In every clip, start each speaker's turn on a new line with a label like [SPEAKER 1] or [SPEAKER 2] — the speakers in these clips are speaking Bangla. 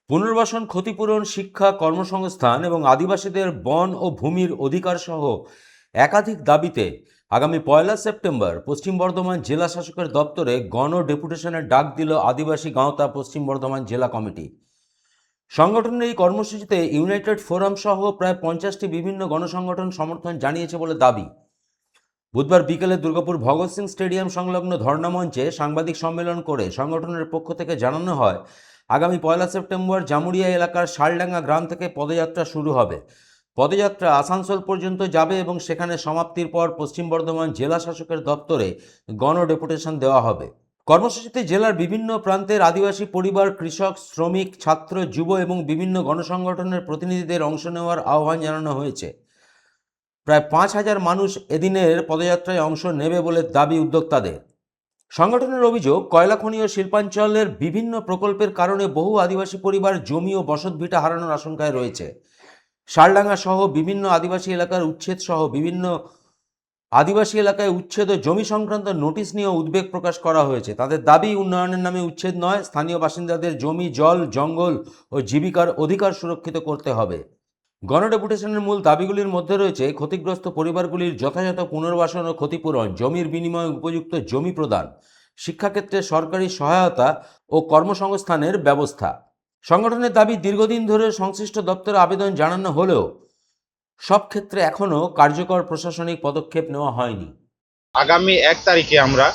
[SPEAKER 1] পুনর্বাসন, ক্ষতিপূরণ, শিক্ষা, কর্মসংস্থান এবং আদিবাসীদের বন ও ভূমির অধিকার সহ একাধিক দাবিতে আগামী ১ সেপ্টেম্বর পশ্চিম বর্ধমান জেলা শাসকের দপ্তরে গণ ডেপুটেশনের ডাক দিল আদিবাসী গাঁওতা পশ্চিম বর্ধমান জেলা কমিটি। সংগঠনের এই কর্মসূচিতে ইউনাইটেড ফোরাম সহ প্রায় 50টি বিভিন্ন গণসংগঠন সমর্থন জানিয়েছে বলে দাবি। বুধবার বিকেলে দুর্গাপুর ভগৎ সিং স্টেডিয়াম সংলগ্ন ধর্ণামঞ্চে সাংবাদিক সম্মেলন করে সংগঠনের পক্ষ থেকে জানানো হয়, আগামী ১ সেপ্টেম্বর জামুরিয়া এলাকার শালডাঙ্গা গ্রাম থেকে পদযাত্রা শুরু হবে। পদযাত্রা আসানসোল পর্যন্ত যাবে এবং সেখানে সমাপ্তির পর পশ্চিম বর্ধমান জেলা শাসকের দপ্তরে গণ ডেপুটেশন দেওয়া হবে। কর্মসূচিতে জেলার বিভিন্ন প্রান্তের আদিবাসী পরিবার, কৃষক, শ্রমিক, ছাত্র, যুব এবং বিভিন্ন গণসংগঠনের প্রতিনিধিদের অংশ নেওয়ার আহ্বান জানানো হয়েছে। প্রায় ৫,০০০ মানুষ এদিনের পদযাত্রায় অংশ নেবে বলে দাবি উদ্যোক্তাদের। সংগঠনের অভিযোগ, কয়লা খনি ও শিল্পাঞ্চলের বিভিন্ন প্রকল্পের কারণে বহু আদিবাসী পরিবার জমি ও বসতভিটা হারানোর আশঙ্কায় রয়েছে। শালডাঙ্গা সহ বিভিন্ন আদিবাসী এলাকার উচ্ছেদ সহ বিভিন্ন আদিবাসী এলাকায় উচ্ছেদ ও জমি সংক্রান্ত নোটিশ নিয়ে উদ্বেগ প্রকাশ করা হয়েছে। তাদের দাবি, উন্নয়নের নামে উচ্ছেদ নয়, স্থানীয় বাসিন্দাদের জমি, জল, জঙ্গল ও জীবিকার অধিকার সুরক্ষিত করতে হবে। গণডেপুটেশনের মূল দাবিগুলির মধ্যে রয়েছে ক্ষতিগ্রস্ত পরিবারগুলির যথাযথ পুনর্বাসন ও ক্ষতিপূরণ, জমির বিনিময়ে উপযুক্ত জমি প্রদান, শিক্ষাক্ষেত্রে সরকারি সহায়তা ও কর্মসংস্থানের ব্যবস্থা। সংগঠনের দাবি, দীর্ঘদিন ধরে সংশ্লিষ্ট দপ্তরে আবেদন জানানো হলেও সব ক্ষেত্রে এখনও কার্যকর প্রশাসনিক পদক্ষেপ নেওয়া হয়নি।
[SPEAKER 2] আগামী 1 তারিখে আমরা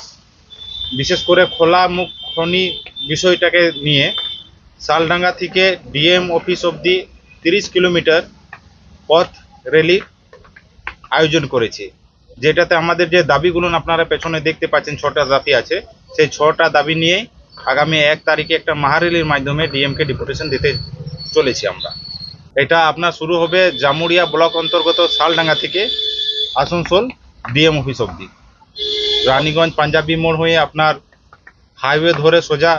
[SPEAKER 2] বিশেষ করে খোলা মুখ খনি বিষয়টাকে নিয়ে শালডাঙ্গা থেকে ডিএম অফিস অবধি 30 কিলোমিটার পথ র্যালি আয়োজন করেছি, যেটাতে আমাদের যে দাবিগুলো আপনারা পেছনে দেখতে পাচ্ছেন 6টা দাবি আছে, সেই 6টা দাবি নিয়ে আগামী 1 তারিখে একটা মহার্যালির মাধ্যমে ডিএমকে ডেপুটেশন দিতে চলেছি আমরা। এটা আপনার শুরু হবে জামুরিয়া ব্লক অন্তর্গত শালডাঙ্গা থেকে আসানসোল ডিএম অফিস অবধি, রানীগঞ্জ পাঞ্জাবি মোড় হয়ে আপনার হাইওয়ে ধরে সোজা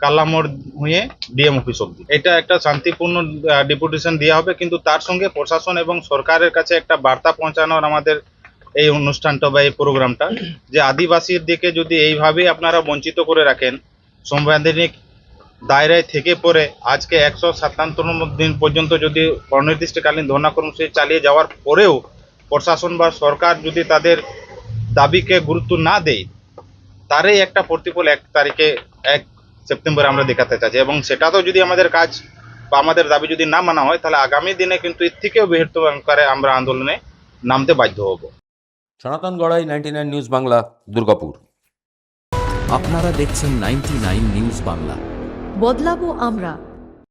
[SPEAKER 2] কাল্লা মোড় হয়ে ডিএম অফিস অবধি। এটা একটা শান্তিপূর্ণ ডেপুটেশন দেওয়া হবে, কিন্তু তার সঙ্গে প্রশাসন এবং সরকারের কাছে একটা বার্তা পৌঁছানোর আমাদের এই অনুষ্ঠানটা বা এই প্রোগ্রামটা, যে আদিবাসীর দিকে যদি এইভাবে আপনারা বঞ্চিত করে রাখেন, সাংবিধানিক দায়রায় থেকে পরে আজকে 157 দিন পর্যন্ত যদি অনির্দিষ্টকালীন ধর্ণা কর্মসূচি চালিয়ে যাওয়ার পরেও প্রশাসন বা সরকার যদি তাদের দাবিকে গুরুত্ব না দেয়, তারই একটা প্রতিফল 1 সেপ্টেম্বর আমরা দেখাতে চাচ্ছি। এবং সেটাতেও যদি আমাদের কাজ বা আমাদের দাবি যদি না মানা হয়, তাহলে আগামী দিনে কিন্তু এর থেকেও বৃহত্তর আকারে আমরা আন্দোলনে নামতে বাধ্য হব।
[SPEAKER 1] সনাতন গড়াই, 99 নিউজ বাংলা, দুর্গাপুর।
[SPEAKER 3] আপনারা দেখছেন 99 নিউজ বাংলা।
[SPEAKER 4] বদলাবো আমরা।